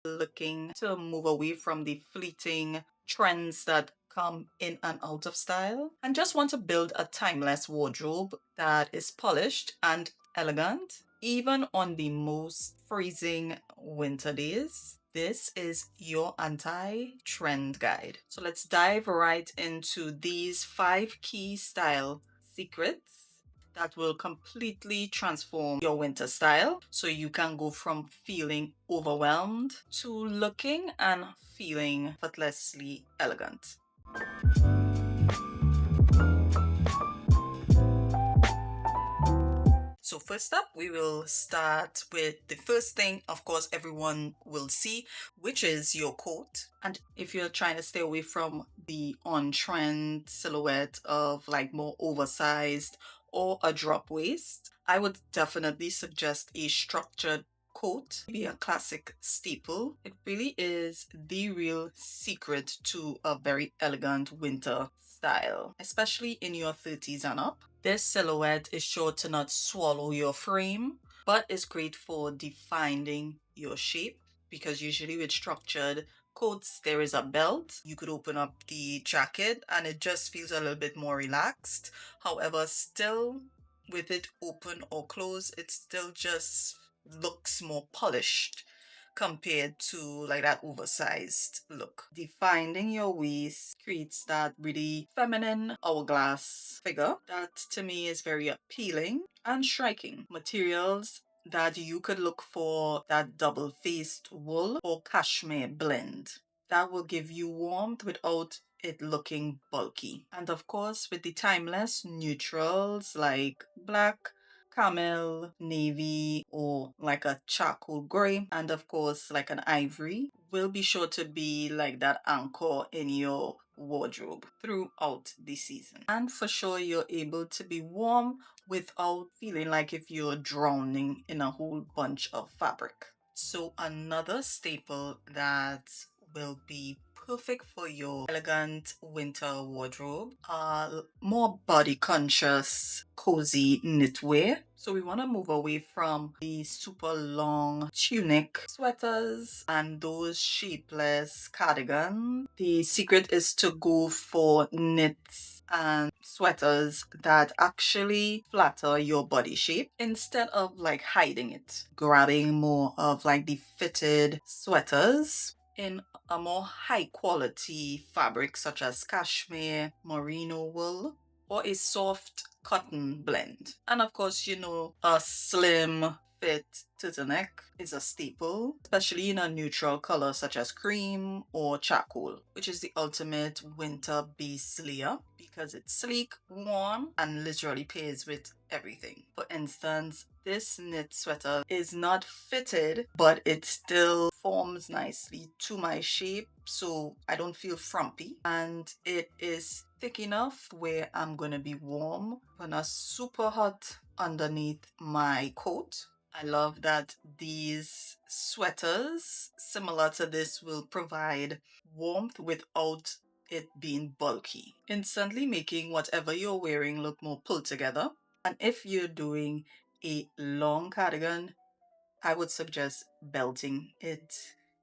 looking to move away from the fleeting trends that come in and out of style and just want to build a timeless wardrobe that is polished and elegant, even on the most freezing winter days, this is your anti-trend guide. So let's dive right into these 5 key style secrets that will completely transform your winter style so you can go from feeling overwhelmed to looking and feeling effortlessly elegant. So first up, we will start with the first thing, of course, everyone will see, which is your coat. And if you're trying to stay away from the on-trend silhouette of like more oversized or a drop waist, I would definitely suggest a structured coat, maybe a classic staple. It really is the real secret to a very elegant winter style, especially in your 30s and up. This silhouette is sure to not swallow your frame, but is great for defining your shape because usually with structured coats, there is a belt. You could open up the jacket and it just feels a little bit more relaxed. However, still with it open or closed, it still just looks more polished compared to like that oversized look. Defining your waist creates that really feminine hourglass figure that to me is very appealing and striking. Materials that you could look for that double-faced wool or cashmere blend that will give you warmth without it looking bulky. And of course, with the timeless neutrals like black, camel, navy, or like a charcoal gray, and of course, like an ivory, will be sure to be like that anchor in your wardrobe throughout the season. And for sure, you're able to be warm without feeling like if you're drowning in a whole bunch of fabric. So another staple that will be perfect for your elegant winter wardrobe are more body conscious, cozy knitwear. So we want to move away from the super long tunic sweaters and those shapeless cardigans. The secret is to go for knits and sweaters that actually flatter your body shape instead of like hiding it. Grabbing more of like the fitted sweaters in a more high quality fabric such as cashmere, merino wool, or a soft cotton blend. And of course, you know, a slim fit turtleneck is a staple, especially in a neutral color such as cream or charcoal, which is the ultimate winter base layer because it's sleek, warm, and literally pairs with everything. For instance, this knit sweater is not fitted, but it still forms nicely to my shape, so I don't feel frumpy. And it is thick enough where I'm gonna be warm but not super hot underneath my coat. I love that these sweaters, similar to this, will provide warmth without it being bulky, instantly making whatever you're wearing look more pulled together. And if you're doing a long cardigan, I would suggest belting it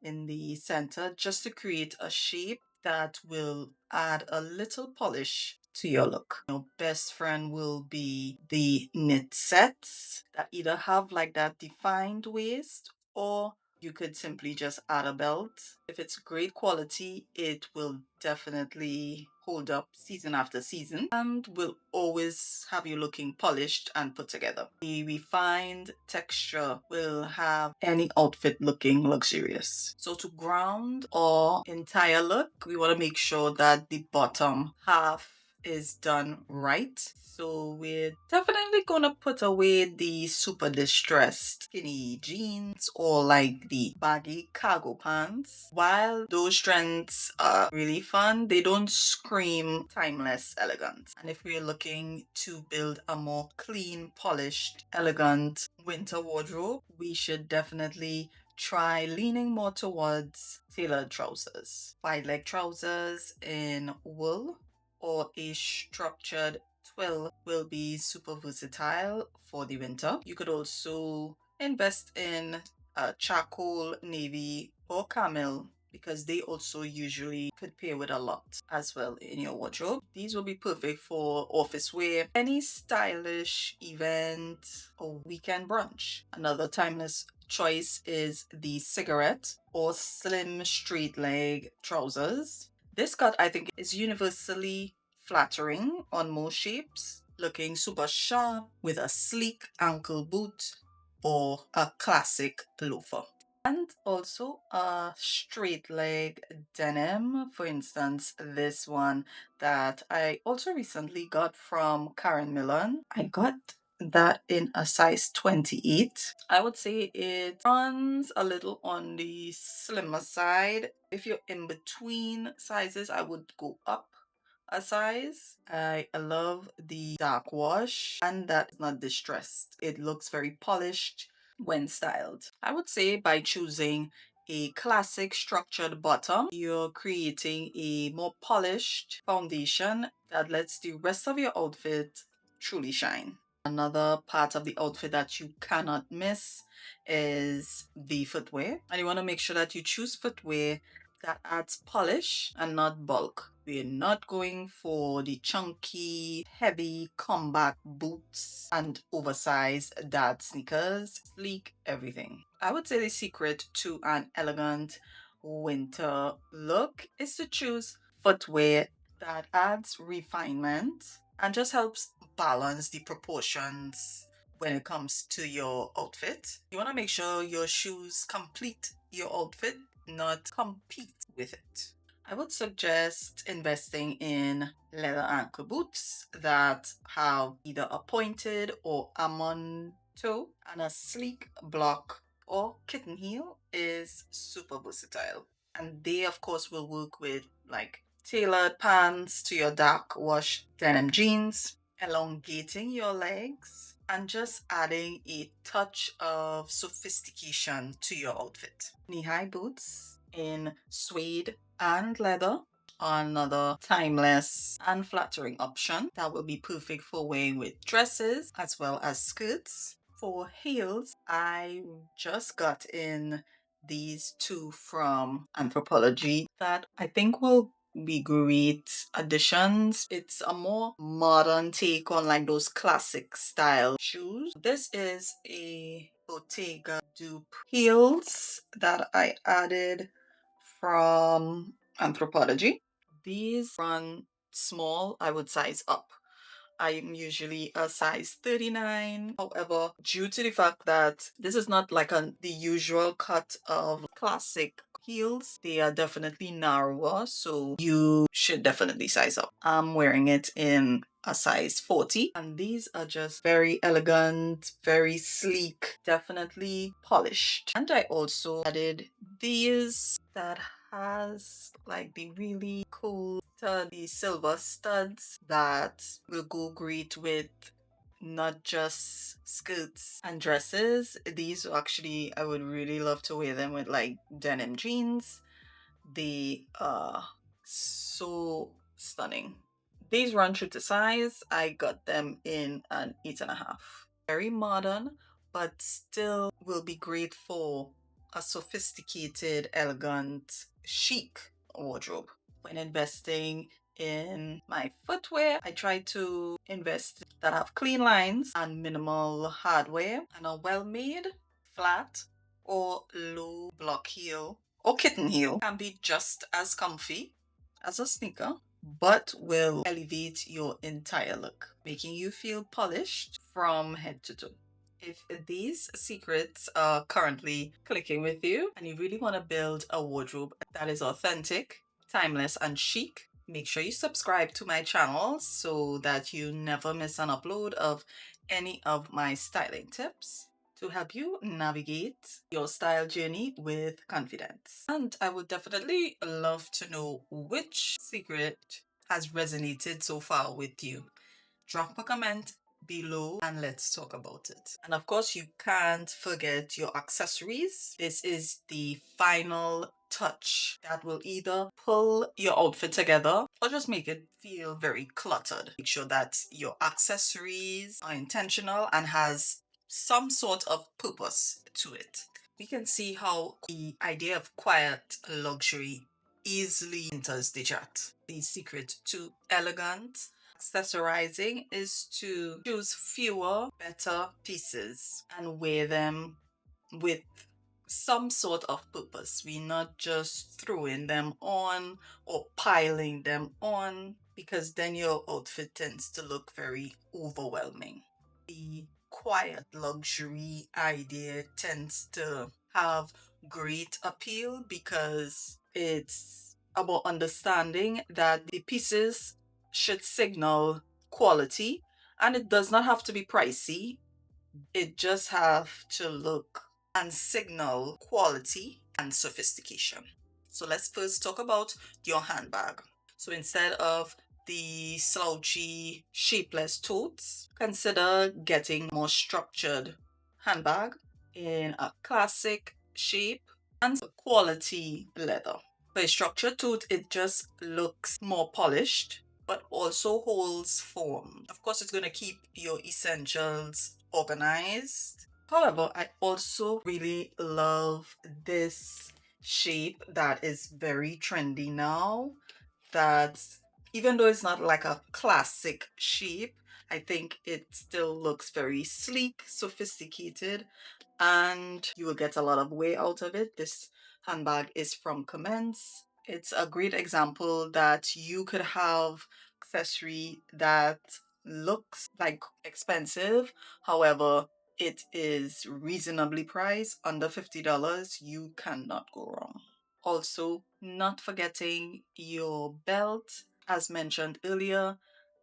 in the center just to create a shape that will add a little polish to your look. Your best friend will be the knit sets that either have like that defined waist or you could simply just add a belt. If it's great quality, it will definitely hold up season after season and will always have you looking polished and put together. The refined texture will have any outfit looking luxurious. So to ground our entire look, we want to make sure that the bottom half is done right. So we're definitely gonna put away the super distressed skinny jeans or like the baggy cargo pants. While those trends are really fun, they don't scream timeless elegance. And if we're looking to build a more clean, polished, elegant winter wardrobe, we should definitely try leaning more towards tailored trousers. Wide leg trousers in wool or a structured twill will be super versatile for the winter. You could also invest in a charcoal, navy, or camel, because they also usually could pair with a lot as well in your wardrobe. These will be perfect for office wear, any stylish event, or weekend brunch. Another timeless choice is the cigarette or slim straight leg trousers. This cut, I think, is universally flattering on most shapes, looking super sharp with a sleek ankle boot or a classic loafer. And also a straight leg denim, for instance, this one that I also recently got from Karen Millen. I got that in a size 28. I would say it runs a little on the slimmer side. If you're in between sizes, I would go up a size. I love the dark wash and that's not distressed. It looks very polished when styled. I would say by choosing a classic structured bottom, you're creating a more polished foundation that lets the rest of your outfit truly shine. Another part of the outfit that you cannot miss is the footwear. And you want to make sure that you choose footwear that adds polish and not bulk. We're not going for the chunky, heavy combat boots and oversized dad sneakers. Sleek everything. I would say the secret to an elegant winter look is to choose footwear that adds refinement and just helps balance the proportions when it comes to your outfit. You want to make sure your shoes complete your outfit, not compete with it. I would suggest investing in leather ankle boots that have either a pointed or almond toe, and a sleek block or kitten heel is super versatile. And they, of course, will work with like tailored pants to your dark wash denim jeans, elongating your legs, and just adding a touch of sophistication to your outfit. Knee-high boots in suede and leather are another timeless and flattering option that will be perfect for wearing with dresses as well as skirts. For heels, I just got in these two from Anthropology that I think will be great additions. It's a more modern take on like those classic style shoes. This is a Bottega dupe heels that I added from Anthropology. These run small, I would size up. I am usually a size 39. However, due to the fact that this is not like the usual cut of classic heels, they are definitely narrower, so you should definitely size up. I'm wearing it in a size 40, and these are just very elegant, very sleek, definitely polished. And I also added these that has like the really cool the silver studs that will go great with not just skirts and dresses. These actually, I would really love to wear them with like denim jeans. They are so stunning. These run true to size. I got them in an 8.5. Very modern, but still will be great for a sophisticated, elegant, chic wardrobe. When investing in my footwear, I try to invest that have clean lines and minimal hardware and a well-made, flat, or low block heel or kitten heel can be just as comfy as a sneaker, but will elevate your entire look, making you feel polished from head to toe. If these secrets are currently clicking with you and you really want to build a wardrobe that is authentic, timeless, and chic, make sure you subscribe to my channel so that you never miss an upload of any of my styling tips to help you navigate your style journey with confidence. And I would definitely love to know which secret has resonated so far with you. Drop a comment below and let's talk about it. And of course, you can't forget your accessories. This is the final touch that will either pull your outfit together or just make it feel very cluttered. Make sure that your accessories are intentional and has some sort of purpose to it. we can see how the idea of quiet luxury easily enters the chart. The secret to elegant accessorizing is to choose fewer, better pieces and wear them with some sort of purpose. We're not just throwing them on or piling them on, because then your outfit tends to look very overwhelming. The quiet luxury idea tends to have great appeal because it's about understanding that the pieces should signal quality, and it does not have to be pricey. It just have to look and signal quality and sophistication. So let's first talk about your handbag. So instead of the slouchy, shapeless totes, consider getting more structured handbag in a classic shape and quality leather. For a structured tote, it just looks more polished, but also holds form. Of course, it's going to keep your essentials organized. However, I also really love this shape that is very trendy now. That even though it's not like a classic shape, I think it still looks very sleek, sophisticated, and you will get a lot of wear out of it. This handbag is from Commence. It's a great example that you could have accessory that looks like expensive. However, it is reasonably priced, under $50. You cannot go wrong. Also, not forgetting your belt. As mentioned earlier,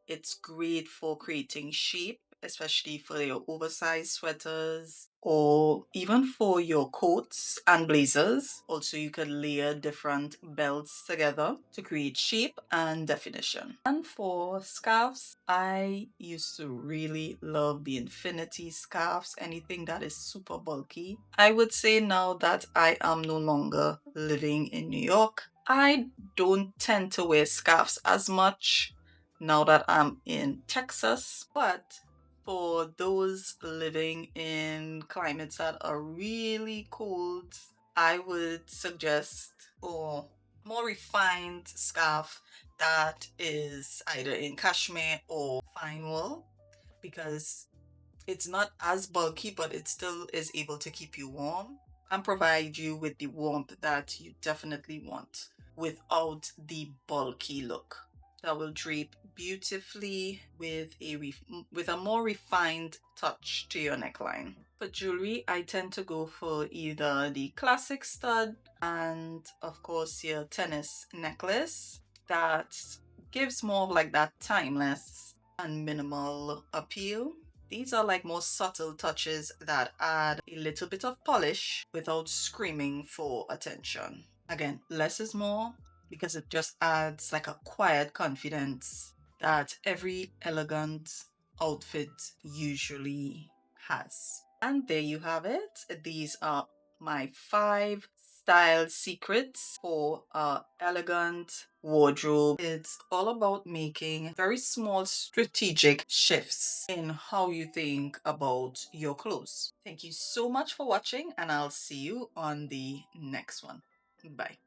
it's great for creating shape, especially for your oversized sweaters or even for your coats and blazers. Also, you could layer different belts together to create shape and definition. And for scarves, I used to really love the infinity scarves, anything that is super bulky. I would say now that I am no longer living in New York, I don't tend to wear scarves as much now that I'm in Texas. But for those living in climates that are really cold, I would suggest for more refined scarf that is either in cashmere or fine wool, because it's not as bulky, but it still is able to keep you warm and provide you with the warmth that you definitely want without the bulky look. That will drape beautifully with with a more refined touch to your neckline. For jewelry, I tend to go for either the classic stud and of course your tennis necklace that gives more of like that timeless and minimal appeal. These are like more subtle touches that add a little bit of polish without screaming for attention. Again, less is more because it just adds like a quiet confidence that every elegant outfit usually has. And there you have it. These are my 5 style secrets for elegant wardrobe. It's all about making very small strategic shifts in how you think about your clothes. Thank you so much for watching, and I'll see you on the next one. Bye.